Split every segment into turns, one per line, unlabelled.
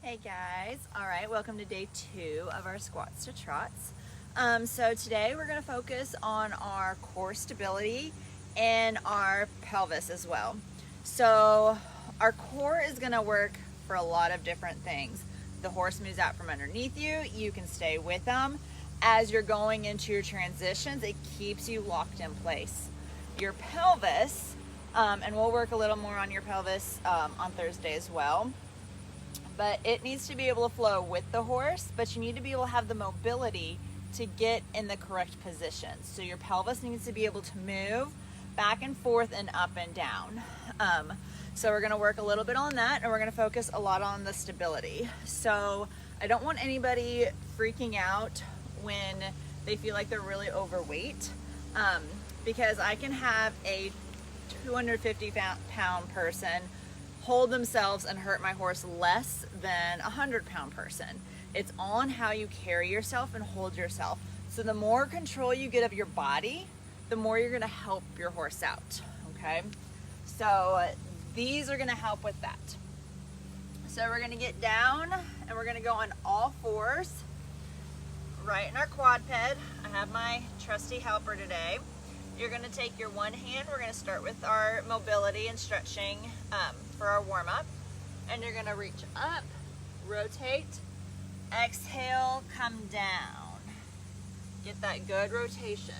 Hey guys, all right, welcome to day 2 of our squats to trots. So today we're going to focus on our core stability and our pelvis as well. So our core is going to work for a lot of different things. The horse moves out from underneath you, you can stay with them. As you're going into your transitions, it keeps you locked in place. Your pelvis, and we'll work a little more on your pelvis on Thursday as well. But it needs to be able to flow with the horse, but you need to be able to have the mobility to get in the correct position. So your pelvis needs to be able to move back and forth and up and down. So we're going to work a little bit on that, and we're going to focus a lot on the stability. So I don't want anybody freaking out when they feel like they're really overweight, because I can have a 250-pound person hold themselves and hurt my horse less than a 100-pound person. It's on how you carry yourself and hold yourself. So the more control you get of your body, the more you're going to help your horse out. Okay, so these are going to help with that. So we're going to get down and we're going to go on all fours right in our quadruped. I have my trusty helper today. You're going to take your one hand. We're going to start with our mobility and stretching for our warm-up. And you're going to reach up, rotate, exhale, come down. Get that good rotation.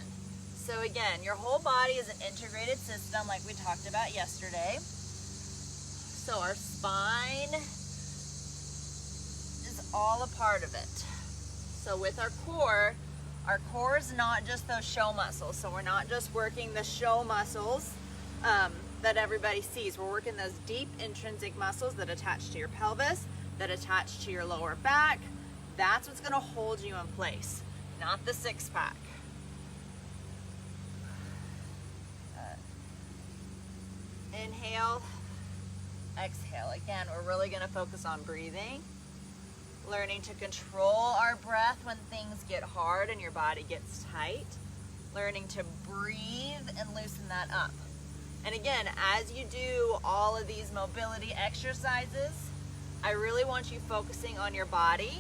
So again, your whole body is an integrated system like we talked about yesterday. So our spine is all a part of it. So with our core is not just those show muscles. So we're not just working the show muscles that everybody sees. We're working those deep intrinsic muscles that attach to your pelvis, that attach to your lower back. That's what's going to hold you in place, not the six-pack. Inhale, exhale. Again, we're really going to focus on breathing. Learning to control our breath when things get hard and your body gets tight. Learning to breathe and loosen that up. And again, as you do all of these mobility exercises, I really want you focusing on your body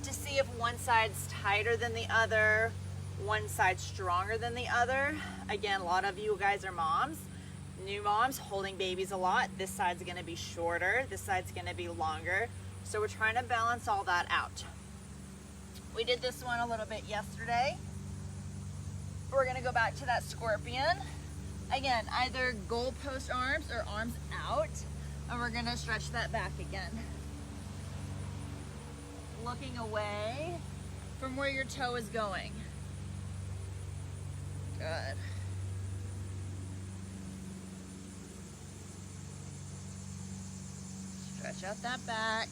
to see if one side's tighter than the other, one side's stronger than the other. Again, a lot of you guys are moms, new moms, holding babies a lot. This side's gonna be shorter, this side's gonna be longer. So we're trying to balance all that out. We did this one a little bit yesterday. We're gonna go back to that scorpion. Again, either goalpost arms or arms out, and we're gonna stretch that back again. Looking away from where your toe is going. Good. Stretch out that back.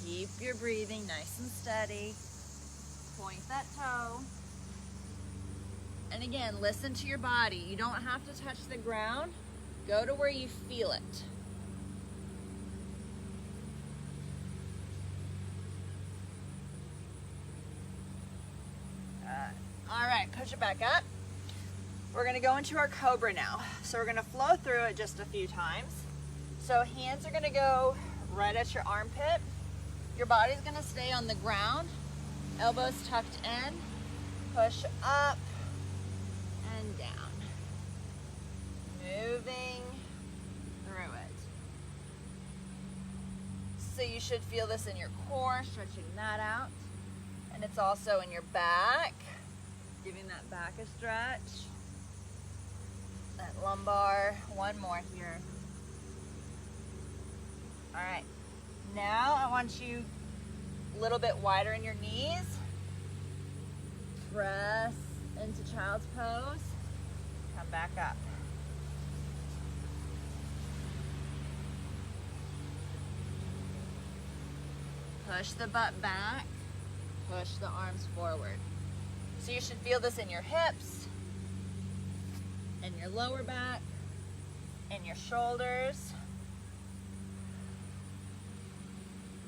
Keep your breathing nice and steady. Point that toe. And again, listen to your body. You don't have to touch the ground. Go to where you feel it. All right, push it back up. We're gonna go into our cobra now. So we're gonna flow through it just a few times. So hands are gonna go right at your armpit. Your body's gonna stay on the ground. Elbows tucked in. Push up and down. Moving through it. So you should feel this in your core, stretching that out. And it's also in your back, giving that back a stretch. That lumbar. One more here. All right. Now I want you a little bit wider in your knees. Press into child's pose. Come back up. Push the butt back. Push the arms forward. So you should feel this in your hips, in your lower back, in your shoulders.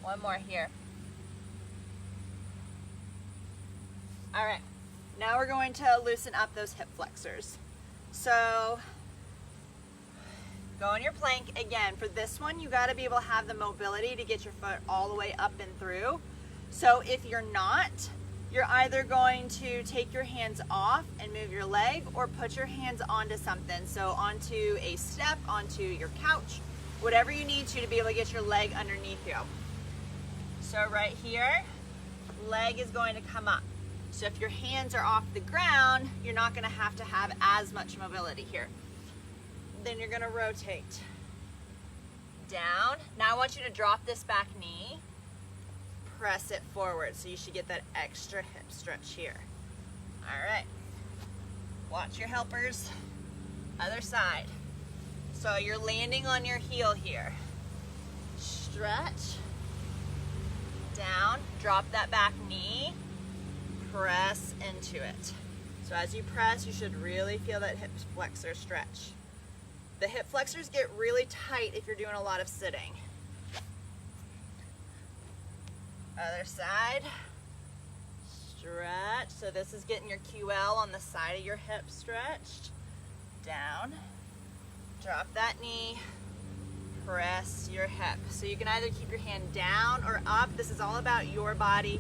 One more here. All right, now we're going to loosen up those hip flexors. So Go in your plank. Again, for this one, you gotta be able to have the mobility to get your foot all the way up and through. So if you're not, you're either going to take your hands off and move your leg, or put your hands onto something. So onto a step, onto your couch, whatever you need to be able to get your leg underneath you. So right here, leg is going to come up. So if your hands are off the ground, you're not gonna have to have as much mobility here. Then you're gonna rotate down. Now I want you to drop this back knee, press it forward. So you should get that extra hip stretch here. All right, watch your helpers, other side. So you're landing on your heel here. Stretch, down, drop that back knee, press into it. So as you press, you should really feel that hip flexor stretch. The hip flexors get really tight if you're doing a lot of sitting. Other side, stretch. So this is getting your QL on the side of your hip stretched. Down, drop that knee, press your hip. So you can either keep your hand down or up. This is all about your body,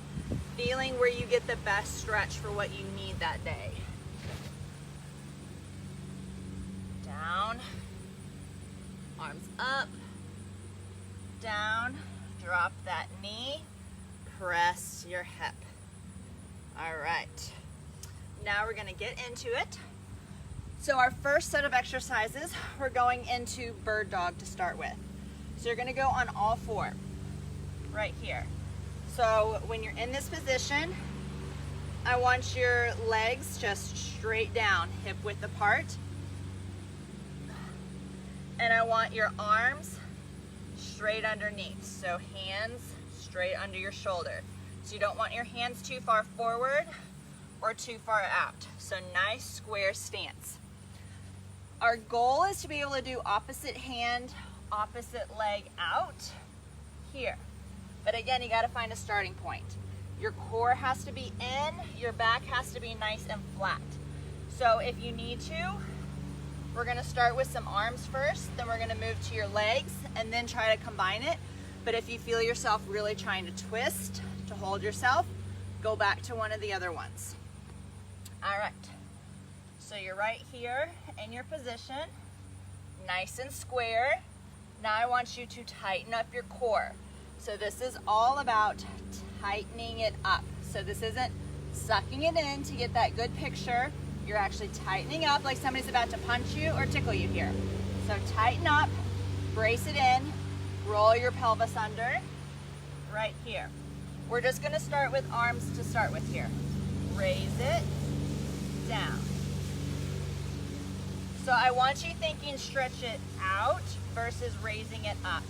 feeling where you get the best stretch for what you need that day. Down, arms up, down, drop that knee, press your hip. All right, now we're gonna get into it. So our first set of exercises, we're going into bird dog to start with. So you're gonna go on all four, right here. So when you're in this position, I want your legs just straight down, hip width apart. And I want your arms straight underneath. So hands straight under your shoulder. So you don't want your hands too far forward or too far out. So nice square stance. Our goal is to be able to do opposite hand, opposite leg out here. But again, you gotta find a starting point. Your core has to be in, your back has to be nice and flat. So if you need to, we're gonna start with some arms first, then we're gonna move to your legs and then try to combine it. But if you feel yourself really trying to twist, to hold yourself, go back to one of the other ones. All right, so you're right here in your position, nice and square. Now I want you to tighten up your core. So this is all about tightening it up. So this isn't sucking it in to get that good picture. You're actually tightening up like somebody's about to punch you or tickle you here. So tighten up, brace it in, roll your pelvis under, right here. We're just gonna start with arms to start with here. Raise it, down. So I want you thinking stretch it out versus raising it up.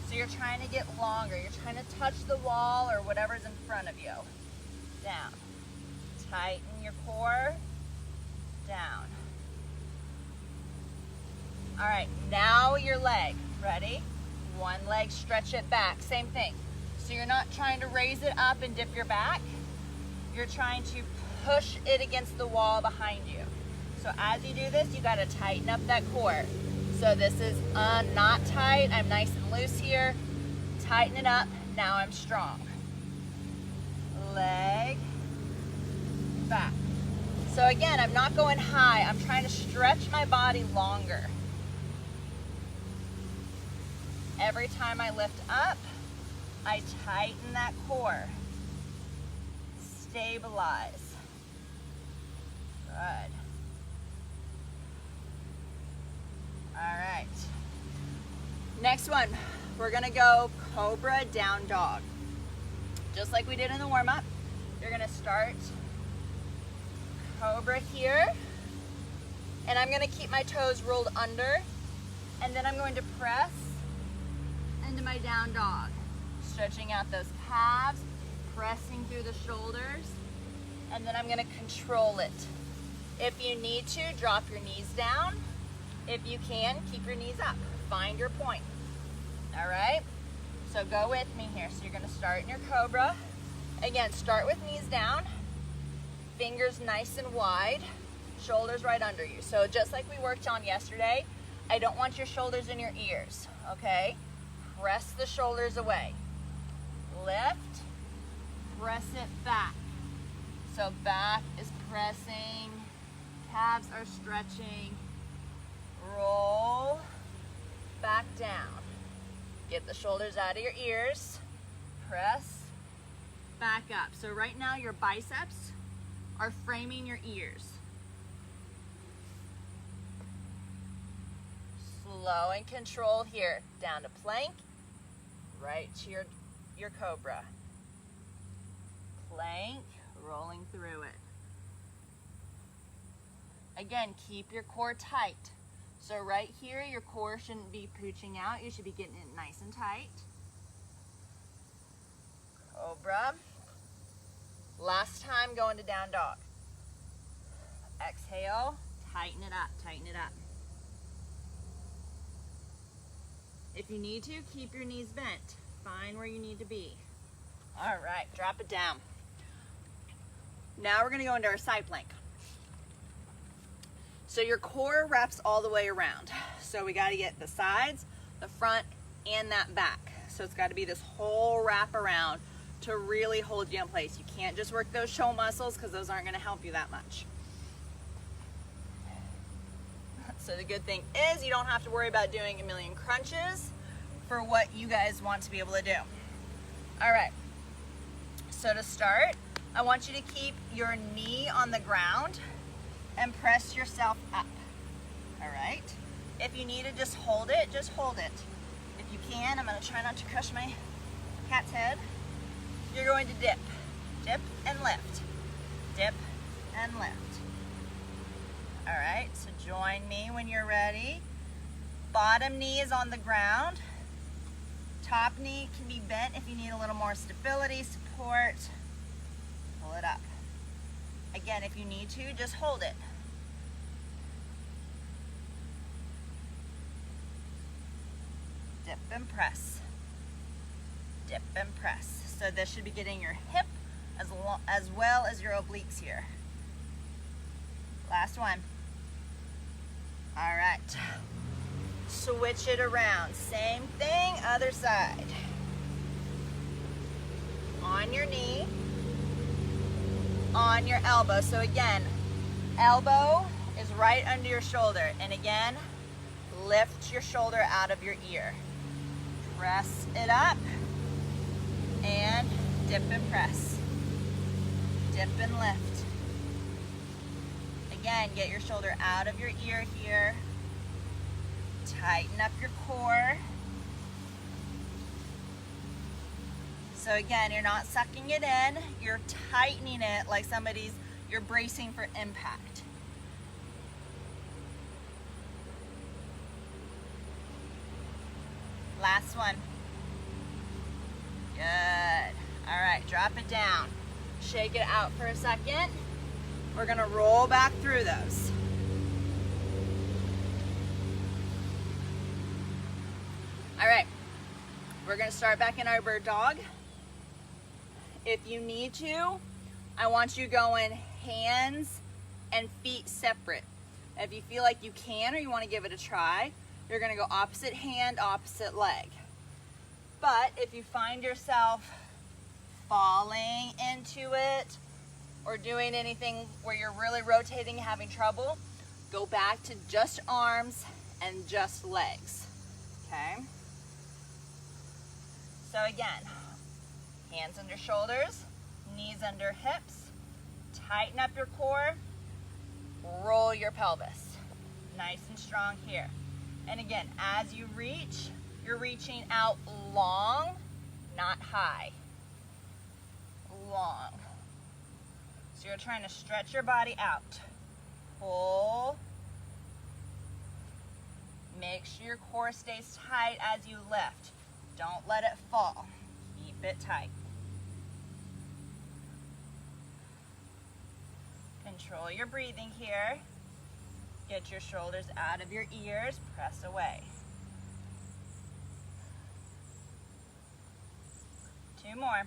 So you're trying to get longer. You're trying to touch the wall or whatever's in front of you. Down. Tighten your core. Down. All right, now your leg. Ready? One leg, stretch it back. Same thing. So you're not trying to raise it up and dip your back. You're trying to push it against the wall behind you. So as you do this, you got to tighten up that core. So this is not tight. I'm nice and loose here. Tighten it up. Now I'm strong. Leg, back. So again, I'm not going high. I'm trying to stretch my body longer. Every time I lift up, I tighten that core. Stabilize. Good. All right. Next one, we're gonna go Cobra Down Dog. Just like we did in the warm-up, you're gonna start Cobra here, and I'm gonna keep my toes rolled under, and then I'm going to press into my down dog. Stretching out those calves, pressing through the shoulders, and then I'm gonna control it. If you need to, drop your knees down. If you can, keep your knees up. Find your point. All right? So go with me here. So you're gonna start in your Cobra. Again, start with knees down, fingers nice and wide, shoulders right under you. So just like we worked on yesterday, I don't want your shoulders in your ears, okay? Press the shoulders away. Lift, press it back. So back is pressing, calves are stretching. Roll back down. Get the shoulders out of your ears. Press back up. So right now your biceps are framing your ears. Slow and control here. Down to plank, right to your cobra. Plank, rolling through it. Again, keep your core tight. So right here, your core shouldn't be pooching out. You should be getting it nice and tight. Cobra. Last time, going to down dog. Exhale, tighten it up, tighten it up. If you need to, keep your knees bent. Find where you need to be. All right, drop it down. Now we're gonna go into our side plank. So your core wraps all the way around. So we gotta get the sides, the front, and that back. So it's gotta be this whole wrap around to really hold you in place. You can't just work those shoulder muscles because those aren't gonna help you that much. So the good thing is you don't have to worry about doing a million crunches for what you guys want to be able to do. All right, so to start, I want you to keep your knee on the ground and press yourself up, all right? If you need to just hold it, just hold it. If you can, I'm gonna try not to crush my cat's head. You're going to dip, dip and lift, dip and lift. All right, so join me when you're ready. Bottom knee is on the ground. Top knee can be bent if you need a little more stability, support. Pull it up. Again, if you need to, just hold it. Dip and press. Dip and press. So this should be getting your hip as well as your obliques here. Last one. All right. Switch it around. Same thing, other side. On your knee. On your elbow. So again, elbow is right under your shoulder. And again, lift your shoulder out of your ear. Press it up. And dip and press. Dip and lift. Again, get your shoulder out of your ear here. Tighten up your core. So again, you're not sucking it in, you're tightening it like you're bracing for impact. Last one. Good. All right, drop it down. Shake it out for a second. We're gonna roll back through those. All right, we're gonna start back in our bird dog. If you need to, I want you going hands and feet separate. If you feel like you can or you wanna give it a try, you're gonna go opposite hand, opposite leg. But if you find yourself falling into it or doing anything where you're really rotating, having trouble, go back to just arms and just legs, okay? So again, hands under shoulders, knees under hips, tighten up your core, roll your pelvis. Nice and strong here. And again, as you reach, you're reaching out long, not high. Long. So you're trying to stretch your body out. Pull. Make sure your core stays tight as you lift. Don't let it fall. Keep it tight. Control your breathing here. Get your shoulders out of your ears. Press away. 2 more.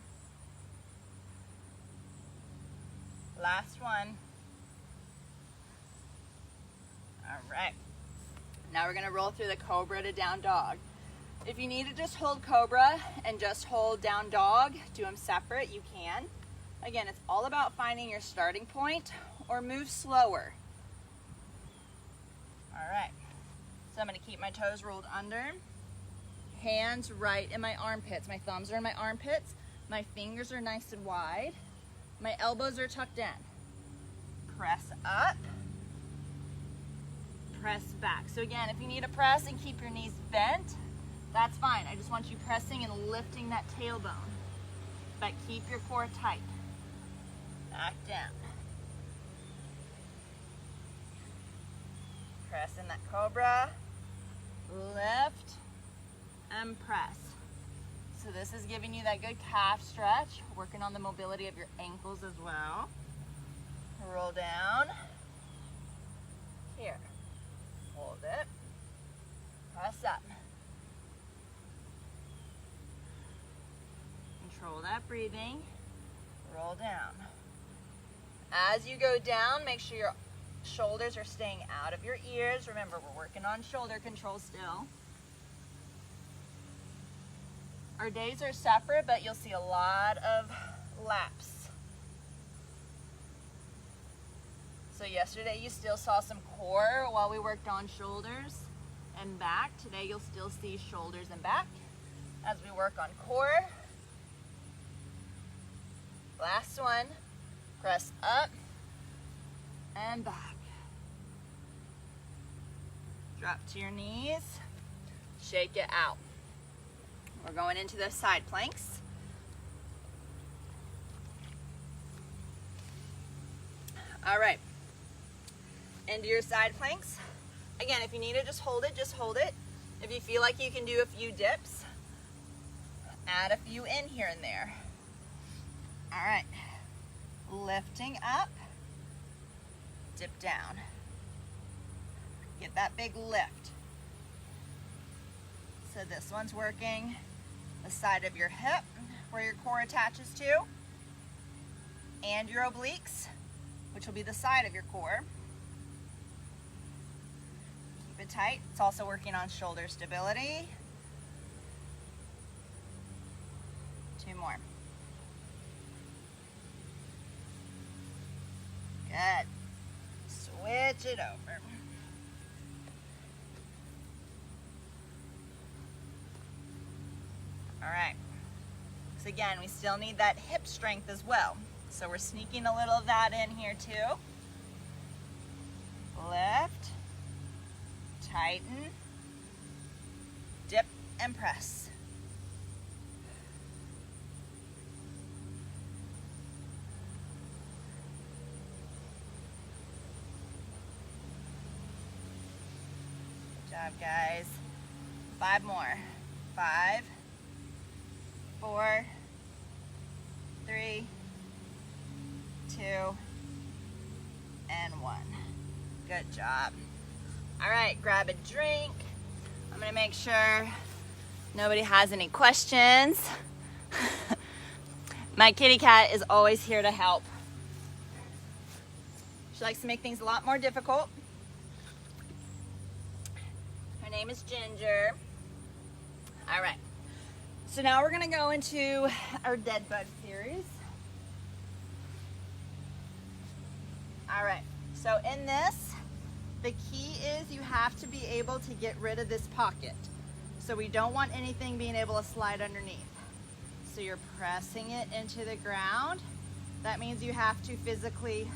Last one. All right. Now we're gonna roll through the cobra to down dog. If you need to just hold cobra and just hold down dog, do them separate, you can. Again, it's all about finding your starting point or move slower. All right, so I'm gonna keep my toes rolled under, hands right in my armpits. My thumbs are in my armpits. My fingers are nice and wide. My elbows are tucked in. Press up, press back. So again, if you need to press and keep your knees bent, that's fine. I just want you pressing and lifting that tailbone, but keep your core tight. Back down. Press in that cobra, lift, and press. So this is giving you that good calf stretch, working on the mobility of your ankles as well. Roll down. Here. Hold it. Press up. Control that breathing. Roll down. As you go down, make sure your shoulders are staying out of your ears. Remember, we're working on shoulder control still. Our days are separate, but you'll see a lot of laps. So yesterday you still saw some core while we worked on shoulders and back. Today you'll still see shoulders and back as we work on core. Last one, press up and back. Drop to your knees, shake it out. We're going into the side planks. All right. Into your side planks. Again, if you need to just hold it, just hold it. If you feel like you can do a few dips, add a few in here and there. All right, lifting up, dip down. Get that big lift. So this one's working the side of your hip where your core attaches to, and your obliques, which will be the side of your core. Keep it tight. It's also working on shoulder stability. 2 more. Good. Switch it over. All right. So again, we still need that hip strength as well. So we're sneaking a little of that in here too. Lift, tighten, dip, and press. Good job, guys. 5 more. 5, 4, 3, 2, and 1. Good job. All right, grab a drink. I'm gonna make sure nobody has any questions. My kitty cat is always here to help. She likes to make things a lot more difficult. Her name is Ginger. All right, so now we're gonna go into our dead bug series. All right, so in this, the key is you have to be able to get rid of this pocket. So we don't want anything being able to slide underneath. So you're pressing it into the ground. That means you have to physically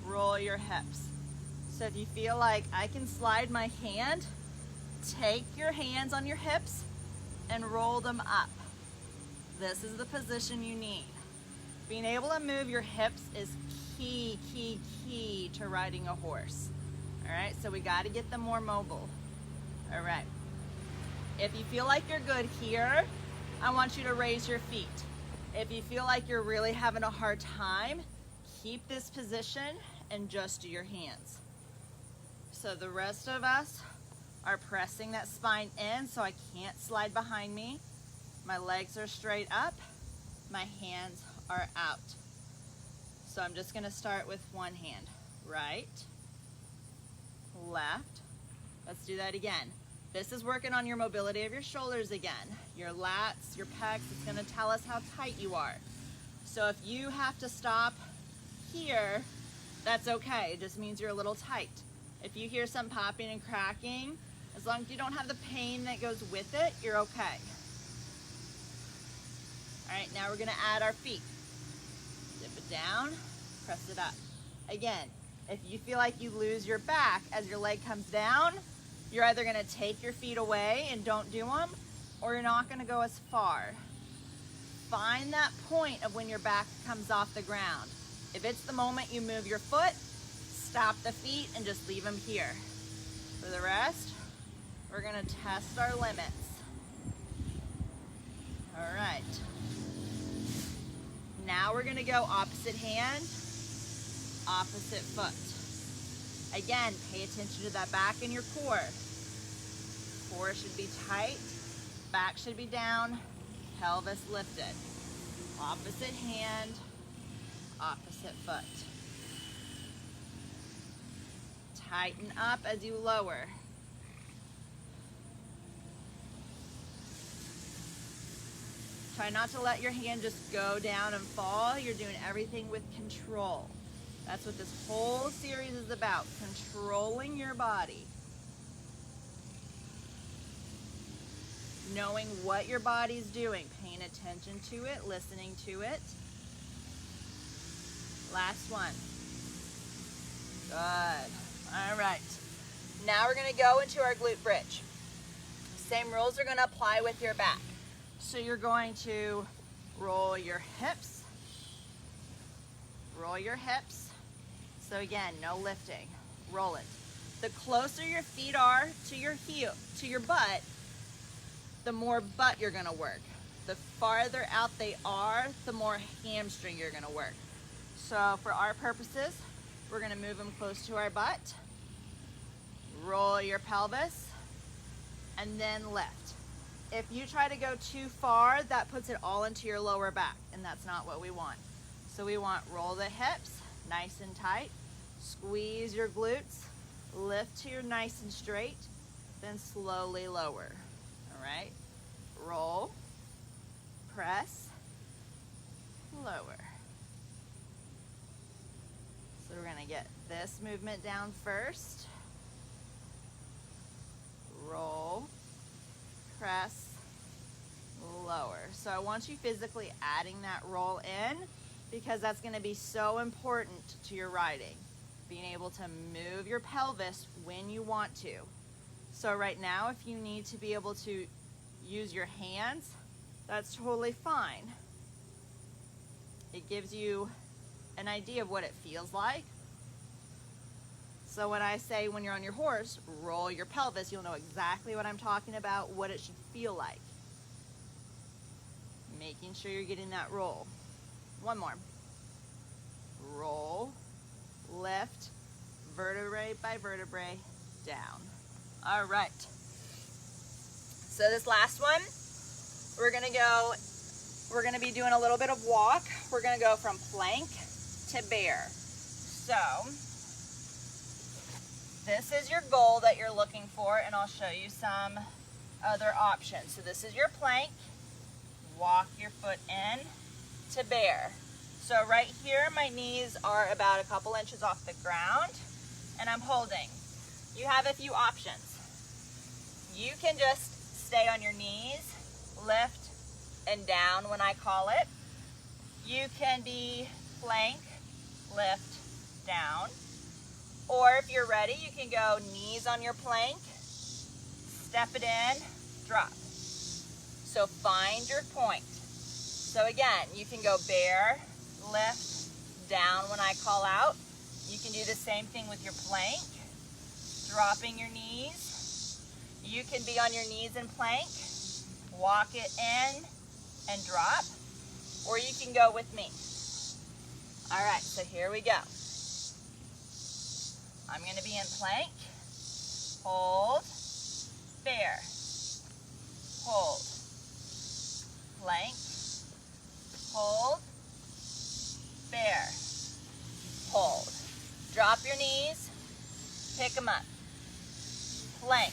roll your hips. So if you feel like I can slide my hand, take your hands on your hips and roll them up. This is the position you need. Being able to move your hips is key to riding a horse. All right, so we got to get them more mobile. All right. If you feel like you're good here, I want you to raise your feet. If you feel like you're really having a hard time, keep this position and just do your hands. So the rest of us are pressing that spine in so I can't slide behind me. My legs are straight up. My hands are out. So I'm just gonna start with one hand. Right, left, Let's do that again. This is working on your mobility of your shoulders again. Your lats, your pecs, it's gonna tell us how tight you are. So if you have to stop here, that's okay. It just means you're a little tight. If you hear some popping and cracking, as long as you don't have the pain that goes with it, you're okay. All right, now we're gonna add our feet. Dip it down, press it up. Again, if you feel like you lose your back as your leg comes down, you're either gonna take your feet away and don't do them, or you're not gonna go as far. Find that point of when your back comes off the ground. If it's the moment you move your foot, stop the feet and just leave them here. For the rest, we're gonna test our limits. All right. Now we're gonna go opposite hand, opposite foot. Again, pay attention to that back in your core. Core should be tight, back should be down, pelvis lifted. Opposite hand, opposite foot. Tighten up as you lower. Try not to let your hand just go down and fall. You're doing everything with control. That's what this whole series is about, controlling your body. Knowing what your body's doing, paying attention to it, listening to it. Last one. Good. All right. Now we're gonna go into our glute bridge. Same rules are gonna apply with your back. So you're going to roll your hips. Roll your hips. So again, no lifting. Roll it. The closer your feet are to your heel, to your butt, the more butt you're gonna work. The farther out they are, the more hamstring you're gonna work. So for our purposes, we're gonna move them close to our butt. Roll your pelvis, and then lift. If you try to go too far, that puts it all into your lower back, and that's not what we want. So we want roll the hips, nice and tight, squeeze your glutes, lift to your nice and straight, then slowly lower. All right, roll, press, lower. So we're gonna get this movement down first. Roll, press, lower. So I want you physically adding that roll in because that's gonna be so important to your riding. Being able to move your pelvis when you want to. So right now, if you need to be able to use your hands, that's totally fine. It gives you an idea of what it feels like. So when I say when you're on your horse, roll your pelvis, you'll know exactly what I'm talking about, what it should feel like. Making sure you're getting that roll. One more. Roll, lift, vertebrae by vertebrae, down. All right. So this last one, we're gonna be doing a little bit of walk. We're gonna go from plank to bear. So this is your goal that you're looking for, and I'll show you some other options. So this is your plank. Walk your foot in to bear. So right here, my knees are about a couple inches off the ground, and I'm holding. You have a few options. You can just stay on your knees, lift and down when I call it. You can be plank, lift, down. Or if you're ready, you can go knees on your plank, step it in, drop. So find your point. So again, you can go bear, lift, down when I call out. You can do the same thing with your plank, dropping your knees. You can be on your knees and plank, walk it in and drop, or you can go with me. All right, so here we go. I'm gonna be in plank, hold, bear, hold, plank, hold, bear, hold. Drop your knees, pick them up, plank,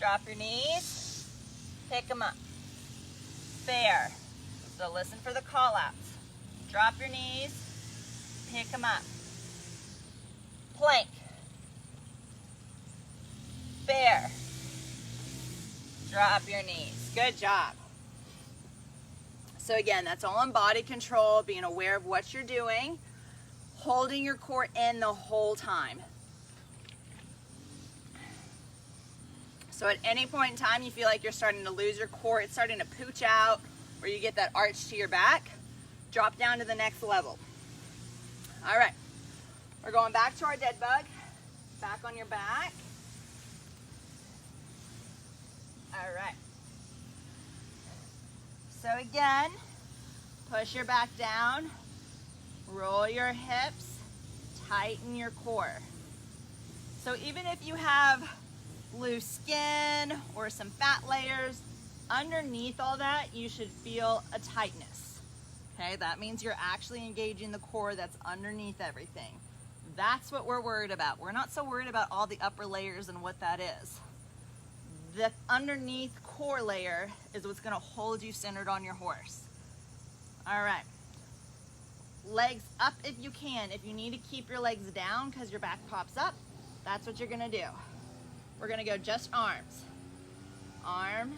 Drop your knees, pick them up. Bear. So listen for the call outs. Drop your knees, pick them up. Plank. Bear. Drop your knees. Good job. So again, that's all on body control, being aware of what you're doing, holding your core in the whole time. So at any point in time you feel like you're starting to lose your core, it's starting to pooch out, or you get that arch to your back, drop down to the next level. All right, we're going back to our dead bug, back on your back. All right. So again, push your back down, roll your hips, tighten your core. So even if you have loose skin or some fat layers, underneath all that, you should feel a tightness. Okay, that means you're actually engaging the core that's underneath everything. That's what we're worried about. We're not so worried about all the upper layers and what that is. The underneath core layer is what's going to hold you centered on your horse. All right. Legs up if you can. If you need to keep your legs down because your back pops up, that's what you're going to do. We're going to go just arms. Arm,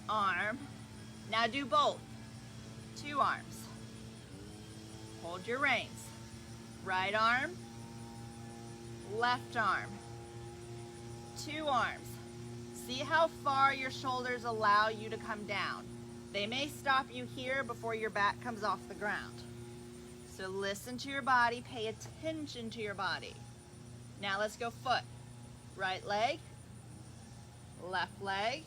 arm. Now do both. 2 arms. Hold your reins. Right arm, left arm. 2 arms. See how far your shoulders allow you to come down. They may stop you here before your back comes off the ground. So listen to your body, pay attention to your body. Now let's go foot. Right leg, left leg,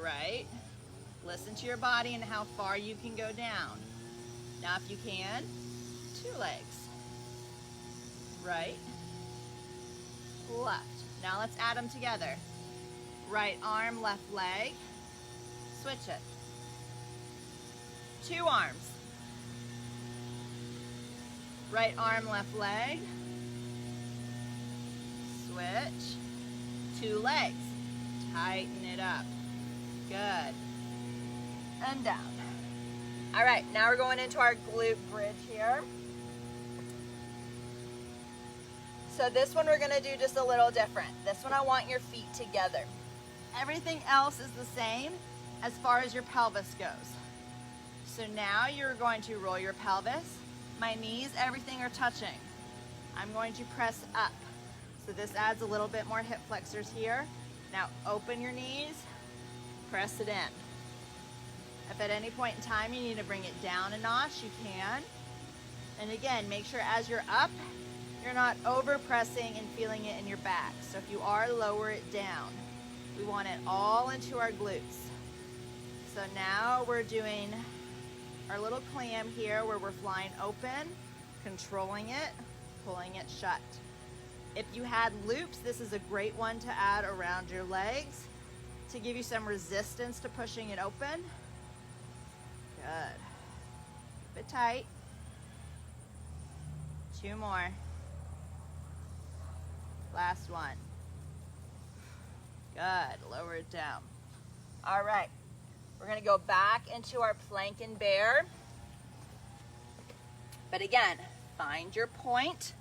right. Listen to your body and how far you can go down. Now if you can, 2 legs. Right, left. Now let's add them together. Right arm, left leg. Switch it. 2 arms. Right arm, left leg. Switch. 2 legs. Tighten it up. Good. And down. All right, now we're going into our glute bridge here. So this one we're gonna do just a little different. This one I want your feet together. Everything else is the same as far as your pelvis goes. So now you're going to roll your pelvis. My knees, everything are touching. I'm going to press up. So this adds a little bit more hip flexors here. Now open your knees, press it in. If at any point in time you need to bring it down a notch, you can. And again, make sure as you're up, you're not over pressing and feeling it in your back. So if you are, lower it down. We want it all into our glutes. So now we're doing our little clam here where we're flying open, controlling it, pulling it shut. If you had loops, this is a great one to add around your legs to give you some resistance to pushing it open. Good. Keep it tight. 2 more. Last one. Good. Lower it down. All right. We're going to go back into our plank and bear. But again, find your point.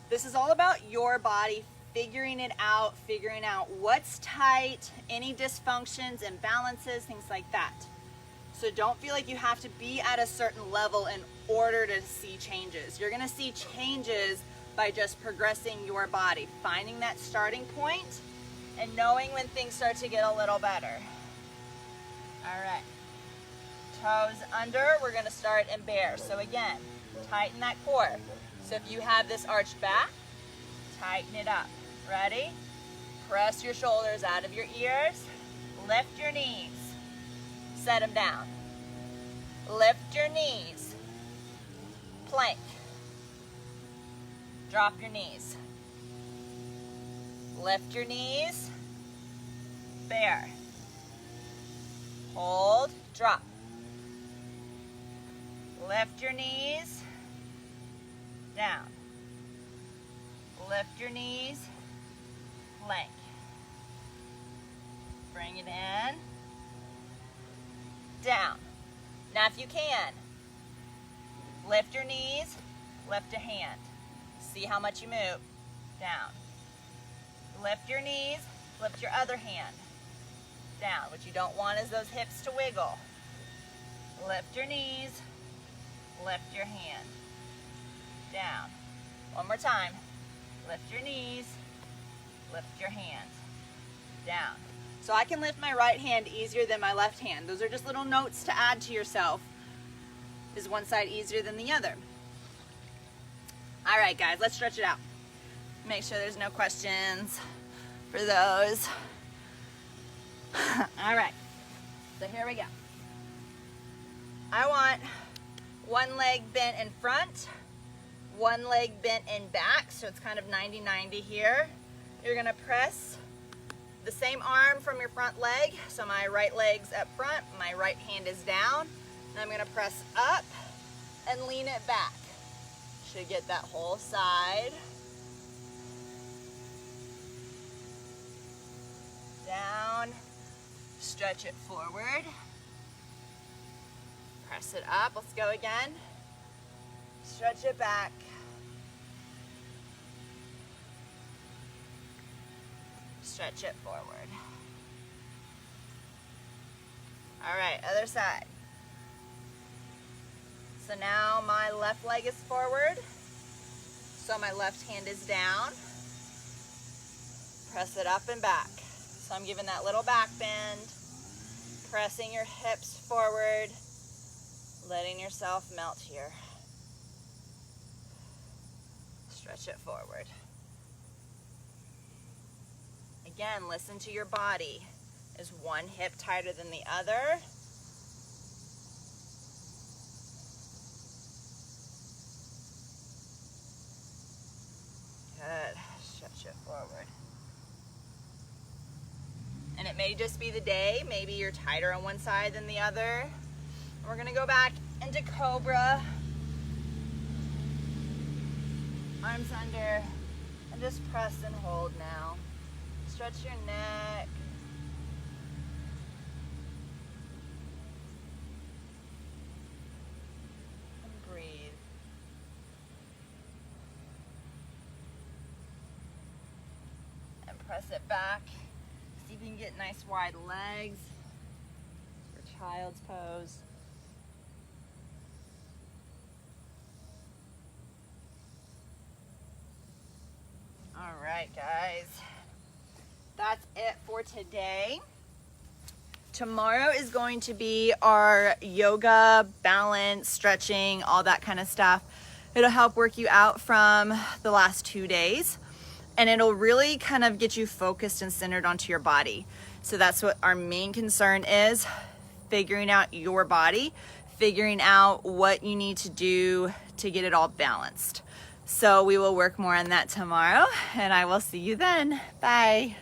This is all about your body figuring it out, figuring out what's tight, any dysfunctions, imbalances, things like that. So don't feel like you have to be at a certain level in order to see changes. You're going to see changes by just progressing your body, finding that starting point and knowing when things start to get a little better. All right. Toes under, we're going to start in bear. So again, tighten that core. So if you have this arched back, tighten it up. Ready? Press your shoulders out of your ears. Lift your knees. Set them down. Lift your knees. Plank. Drop your knees. Lift your knees. Bear. Hold. Drop. Lift your knees. Down. Lift your knees. plank. Bring it in, down. Now if you can, lift your knees, lift a hand. See how much you move, down. Lift your knees, lift your other hand, down. What you don't want is those hips to wiggle. Lift your knees, lift your hand, down. One more time. Lift your knees, lift your hands, down. So I can lift my right hand easier than my left hand. Those are just little notes to add to yourself. Is one side easier than the other? All right, guys, let's stretch it out. Make sure there's no questions for those. All right, so here we go. I want one leg bent in front, one leg bent in back, so it's kind of 90-90 here. You're gonna press the same arm from your front leg, so my right leg's up front, my right hand is down, and I'm gonna press up and lean it back. Should get that whole side. Down, stretch it forward. Press it up, let's go again. Stretch it back. Stretch it forward. All right, other side. So now my left leg is forward. So my left hand is down. Press it up and back. So I'm giving that little back bend, pressing your hips forward, letting yourself melt here. Stretch it forward. Again, listen to your body. Is one hip tighter than the other? Good. Stretch it forward. And it may just be the day. Maybe you're tighter on one side than the other. We're gonna go back into Cobra. Arms under, and just press and hold now. Stretch your neck. And breathe. And press it back. See if you can get nice wide legs for child's pose. All right, guys, that's it for today. Tomorrow is going to be our yoga, balance, stretching, all that kind of stuff. It'll help work you out from the last 2 days, and it'll really kind of get you focused and centered onto your body. So that's what our main concern is, figuring out your body, figuring out what you need to do to get it all balanced. So we will work more on that tomorrow, and I will see you then. Bye.